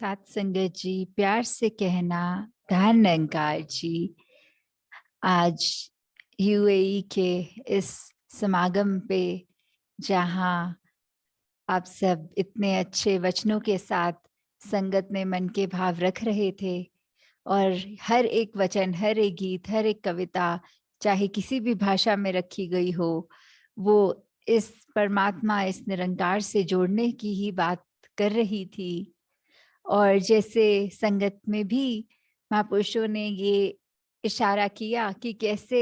साथ संगत जी, प्यार से कहना धन निरंकार जी। आज यूएई के इस समागम पे जहां आप सब इतने अच्छे वचनों के साथ संगत में मन के भाव रख रहे थे और हर एक वचन, हर एक गीत, हर एक कविता चाहे किसी भी भाषा में रखी गई हो, वो इस परमात्मा, इस निरंकार से जोड़ने की ही बात कर रही थी। और जैसे संगत में भी महापुरुषों ने ये इशारा किया कि कैसे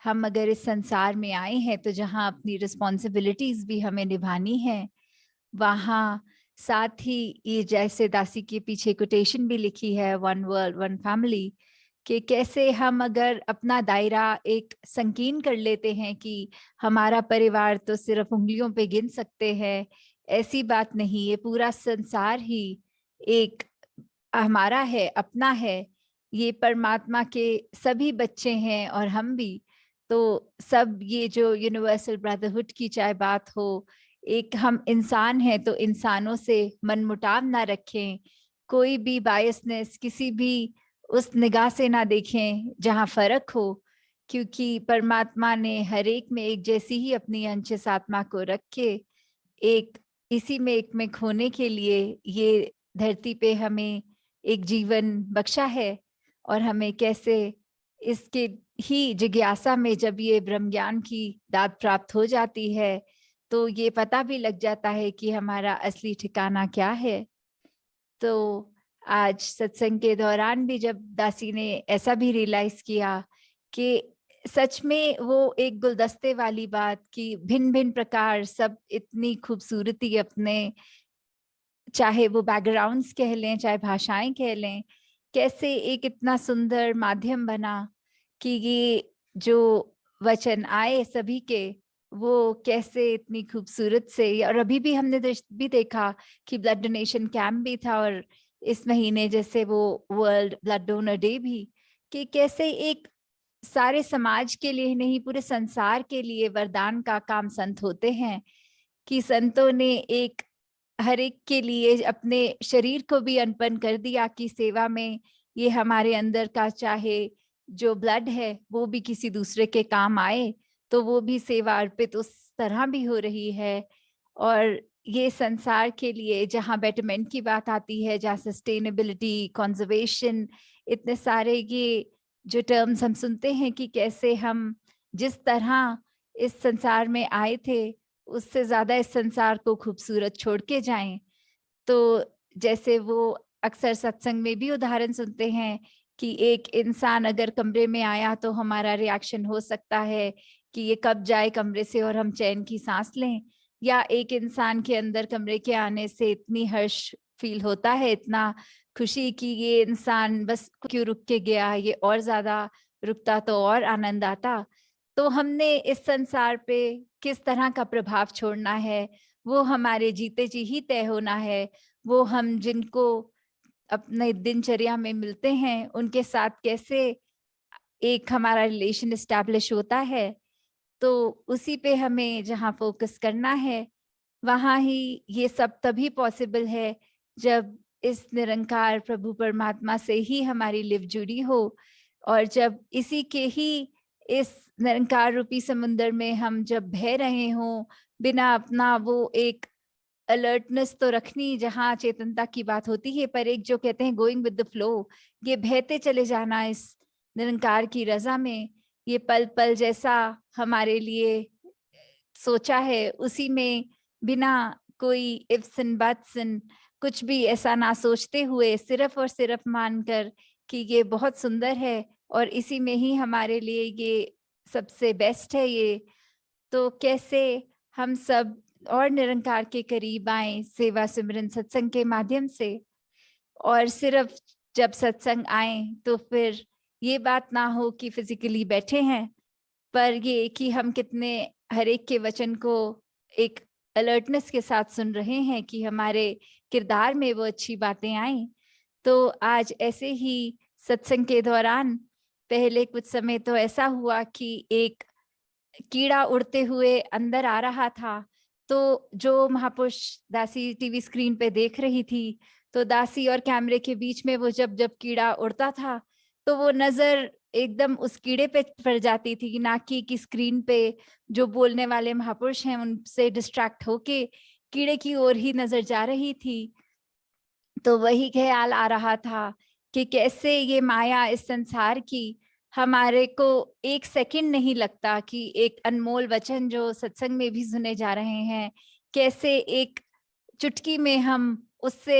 हम अगर इस संसार में आए हैं तो जहाँ अपनी रिस्पॉन्सिबिलिटीज भी हमें निभानी है, वहाँ साथ ही ये जैसे दासी के पीछे कोटेशन भी लिखी है, वन वर्ल्ड वन फैमिली, कि कैसे हम अगर अपना दायरा एक संकीर्ण कर लेते हैं कि हमारा परिवार तो सिर्फ उंगलियों पे गिन सकते हैं, ऐसी बात नहीं। ये पूरा संसार ही एक हमारा है, अपना है। ये परमात्मा के सभी बच्चे हैं और हम भी। तो सब ये जो यूनिवर्सल ब्रदरहुड की चाहे बात हो, एक हम इंसान हैं तो इंसानों से मनमुटाव ना रखें, कोई भी बायसनेस किसी भी उस निगाह से ना देखें जहां फर्क हो, क्योंकि परमात्मा ने हर एक में एक जैसी ही अपनी अंश आत्मा को रख के एक इसी में एक में खोने के लिए ये धरती पे हमें एक जीवन बख्शा है। और हमें कैसे इसके ही जिज्ञासा में जब ये ब्रह्म ज्ञान की दात प्राप्त हो जाती है तो ये पता भी लग जाता है कि हमारा असली ठिकाना क्या है। तो आज सत्संग के दौरान भी जब दासी ने ऐसा भी रियलाइज किया कि सच में वो एक गुलदस्ते वाली बात कि भिन्न भिन्न प्रकार सब इतनी खूबसूरती अपने, चाहे वो बैकग्राउंड्स कह लें चाहे भाषाएं कह लें, कैसे एक इतना सुंदर माध्यम बना कि ये जो वचन आए सभी के, वो कैसे इतनी खूबसूरत से। और अभी भी हमने भी देखा कि ब्लड डोनेशन कैंप भी था और इस महीने जैसे वो वर्ल्ड ब्लड डोनर डे भी, कि कैसे एक सारे समाज के लिए नहीं पूरे संसार के लिए वरदान का काम संत होते हैं। कि संतों ने एक हर एक के लिए अपने शरीर को भी अर्पण कर दिया कि सेवा में ये हमारे अंदर का चाहे जो ब्लड है वो भी किसी दूसरे के काम आए, तो वो भी सेवा अर्पित उस तरह भी हो रही है। और ये संसार के लिए जहाँ बेटरमेंट की बात आती है, जहाँ सस्टेनेबिलिटी, कंजर्वेशन, इतने सारे ये जो टर्म्स हम सुनते हैं कि कैसे हम जिस तरह इस संसार में आए थे उससे ज्यादा इस संसार को खूबसूरत छोड़ के जाएं। तो जैसे वो अक्सर सत्संग में भी उदाहरण सुनते हैं कि एक इंसान अगर कमरे में आया तो हमारा रिएक्शन हो सकता है कि ये कब जाए कमरे से और हम चैन की सांस लें, या एक इंसान के अंदर कमरे के आने से इतनी हर्ष फील होता है, इतना खुशी कि ये इंसान बस क्यों रुक के गया, ये और ज्यादा रुकता तो और आनंद आता। तो हमने इस संसार पे किस तरह का प्रभाव छोड़ना है वो हमारे जीते जी ही तय होना है। वो हम जिनको अपने दिनचर्या में मिलते हैं उनके साथ कैसे एक हमारा रिलेशन एस्टैब्लिश होता है, तो उसी पे हमें जहाँ फोकस करना है। वहाँ ही ये सब तभी पॉसिबल है जब इस निरंकार प्रभु परमात्मा से ही हमारी लिव जुड़ी हो, और जब इसी के ही इस निरंकार रूपी समुंदर में हम जब बह रहे हों, बिना अपना वो एक अलर्टनेस तो रखनी जहाँ चेतनता की बात होती है, पर एक जो कहते हैं गोइंग विद द फ्लो, ये बहते चले जाना इस निरंकार की रजा में। ये पल पल जैसा हमारे लिए सोचा है उसी में, बिना कोई इफ्स एंड बट्स एंड कुछ भी ऐसा ना सोचते हुए सिर्फ और सिर्फ मानकर कि ये बहुत सुंदर है और इसी में ही हमारे लिए ये सबसे बेस्ट है ये। तो कैसे हम सब और निरंकार के करीब आए सेवा सिमरन सत्संग के माध्यम से। और सिर्फ जब सत्संग आए तो फिर ये बात ना हो कि फिजिकली बैठे हैं, पर ये कि हम कितने हर एक के वचन को एक अलर्टनेस के साथ सुन रहे हैं कि हमारे किरदार में वो अच्छी बातें आए। तो आज ऐसे ही सत्संग के दौरान पहले कुछ समय तो ऐसा हुआ कि एक कीड़ा उड़ते हुए अंदर आ रहा था, तो जो महापुरुष दासी टीवी स्क्रीन पे देख रही थी, तो दासी और कैमरे के बीच में वो जब जब कीड़ा उड़ता था, तो वो नजर एकदम उस कीड़े पे पड़ जाती थी, ना कि स्क्रीन पे जो बोलने वाले महापुरुष हैं उनसे डिस्ट्रैक्ट होके कीड़े की ओर ही नजर जा रही थी। तो वही ख्याल आ रहा था कि कैसे ये माया इस संसार की हमारे को एक सेकंड नहीं लगता कि एक अनमोल वचन जो सत्संग में भी सुने जा रहे हैं, कैसे एक चुटकी में हम उससे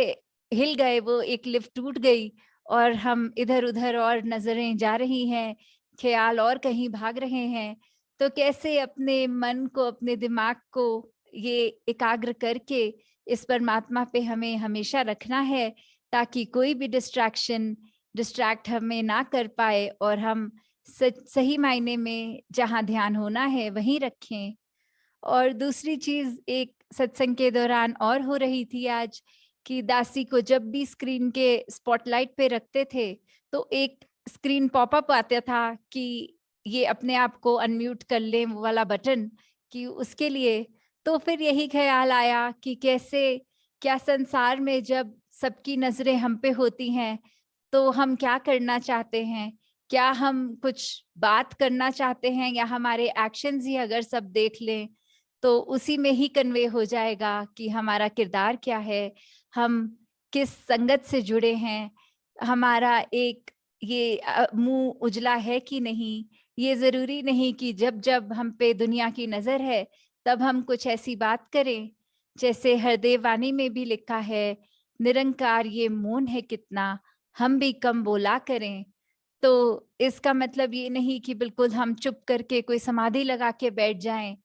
हिल गए, वो एक लिफ्ट टूट गई और हम इधर उधर और नजरें जा रही हैं, ख्याल और कहीं भाग रहे हैं। तो कैसे अपने मन को, अपने दिमाग को ये एकाग्र करके इस परमात्मा पे हमें हमेशा रखना है, ताकि कोई भी डिस्ट्रैक्ट हमें ना कर पाए और हम सही मायने में जहाँ ध्यान होना है वहीं रखें। और दूसरी चीज एक सत्संग के दौरान और हो रही थी आज, कि दासी को जब भी स्क्रीन के स्पॉटलाइट पे रखते थे तो एक स्क्रीन पॉपअप आता था कि ये अपने आप को अनम्यूट कर ले वाला बटन, कि उसके लिए। तो फिर यही ख्याल आया कि कैसे, क्या संसार में जब सबकी नजरें हम पे होती हैं तो हम क्या करना चाहते हैं, क्या हम कुछ बात करना चाहते हैं, या हमारे एक्शंस ही अगर सब देख लें तो उसी में ही कन्वे हो जाएगा कि हमारा किरदार क्या है, हम किस संगत से जुड़े हैं, हमारा एक ये मुंह उजला है कि नहीं। ये जरूरी नहीं कि जब जब हम पे दुनिया की नजर है तब हम कुछ ऐसी बात करें। जैसे हरदेव वाणी में भी लिखा है, निरंकार ये मौन है कितना, हम भी कम बोला करें। तो इसका मतलब ये नहीं कि बिल्कुल हम चुप करके कोई समाधि लगा के बैठ जाएं,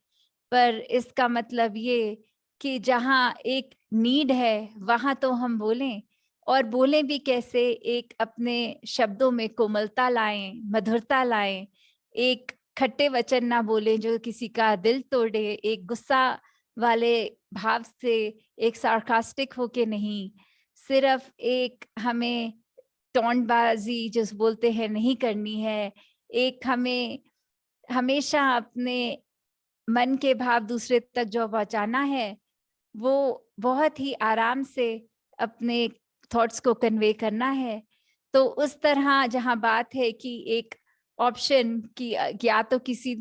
पर इसका मतलब ये कि जहाँ एक नीड है वहां तो हम बोलें, और बोलें भी कैसे, एक अपने शब्दों में कोमलता लाएं, मधुरता लाएं, एक खट्टे वचन ना बोलें जो किसी का दिल तोड़े, एक गुस्सा वाले भाव से, एक सार्कास्टिक होके नहीं, सिर्फ एक हमें टोंटबाजी जिस बोलते हैं नहीं करनी है। एक हमें हमेशा अपने मन के भाव दूसरे तक जो पहुंचाना है, वो बहुत ही आराम से अपने थॉट्स को कन्वे करना है। तो उस तरह जहां बात है कि एक ऑप्शन की, या तो किसी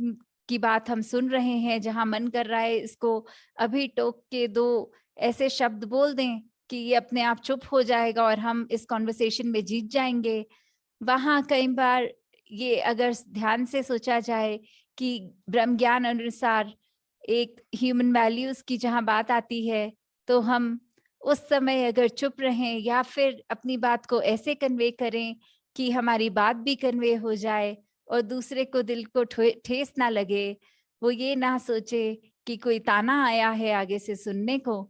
की बात हम सुन रहे हैं जहां मन कर रहा है इसको अभी टोक के दो ऐसे शब्द बोल दें कि ये अपने आप चुप हो जाएगा और हम इस कॉन्वर्सेशन में जीत जाएंगे। वहां कई बार ये अगर ध्यान से सोचा जाए कि ब्रह्म ज्ञान अनुसार एक ह्यूमन वैल्यूज की जहां बात आती है, तो हम उस समय अगर चुप रहें या फिर अपनी बात को ऐसे कन्वे करें कि हमारी बात भी कन्वे हो जाए और दूसरे को दिल को ठेस ना लगे, वो ये ना सोचे कि कोई ताना आया है आगे से सुनने को।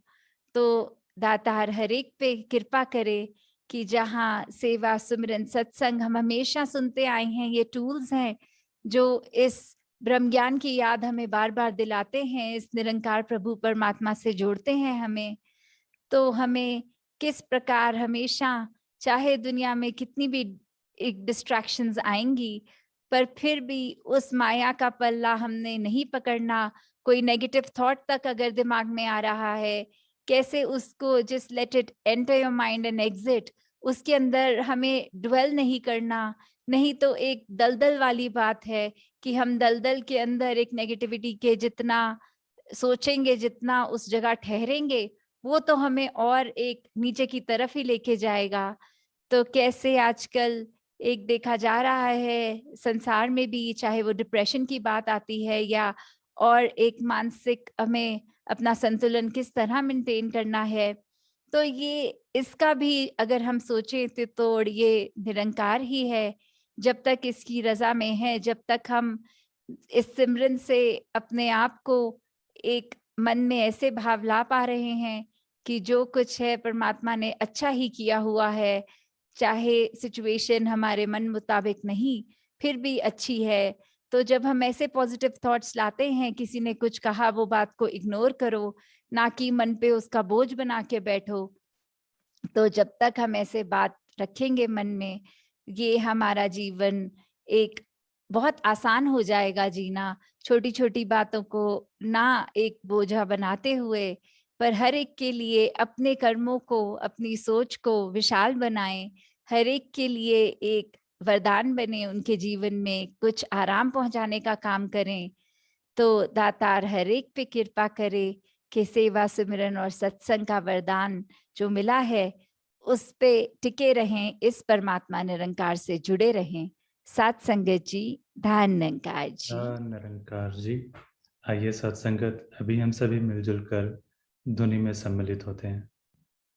तो दातार हर एक पे कृपा करे कि जहाँ सेवा सुमिरन सत्संग हम हमेशा सुनते आए हैं, ये टूल्स हैं जो इस ब्रह्म ज्ञान की याद हमें बार बार दिलाते हैं, इस निरंकार प्रभु परमात्मा से जोड़ते हैं हमें। तो हमें किस प्रकार हमेशा, चाहे दुनिया में कितनी भी एक डिस्ट्रैक्शंस आएंगी, पर फिर भी उस माया का पल्ला हमने नहीं पकड़ना। कोई नेगेटिव थॉट तक अगर दिमाग में आ रहा है, कैसे उसको just let it enter your mind and exit, उसके अंदर हमें ड्वेल नहीं करना। नहीं तो एक दलदल वाली बात है कि हम दलदल के अंदर एक नेगेटिविटी के जितना सोचेंगे, जितना उस जगह ठहरेंगे, वो तो हमें और एक नीचे की तरफ ही लेके जाएगा। तो कैसे आजकल एक देखा जा रहा है संसार में भी, चाहे वो डिप्रेशन की बात आती है या और एक मानसिक हमें अपना संतुलन किस तरह मेंटेन करना है, तो ये इसका भी अगर हम सोचें तो ये निरंकार ही है। जब तक इसकी रजा में है, जब तक हम इस सिमरन से अपने आप को एक मन में ऐसे भाव ला पा रहे हैं कि जो कुछ है परमात्मा ने अच्छा ही किया हुआ है, चाहे सिचुएशन हमारे मन मुताबिक नहीं फिर भी अच्छी है। तो जब हम ऐसे पॉजिटिव थॉट्स लाते हैं, किसी ने कुछ कहा वो बात को इग्नोर करो, ना कि मन पे उसका बोझ बना के बैठो। तो जब तक हम ऐसे बात रखेंगे मन में, ये हमारा जीवन एक बहुत आसान हो जाएगा जीना, छोटी-छोटी बातों को ना एक बोझा बनाते हुए, पर हर एक के लिए अपने कर्मों को, अपनी सोच को विशाल बनाएँ, हर एक के लिए एक वरदान बने उनके जीवन में, कुछ आराम पहुँचाने का काम करें, तो दातार हर एक पे कृपा करे कि सेवा, सिमरन और सत्संग का वरदान जो मिला है, उस पे टिके रहें, इस परमात्मा निरंकार से जुड़े रहें। सात संगत जी, धन निरंकार जी। निरंकार जी। आइए सत्संगत, अभी हम सभी मिलजुल कर धुनि में सम्मिलित होते हैं।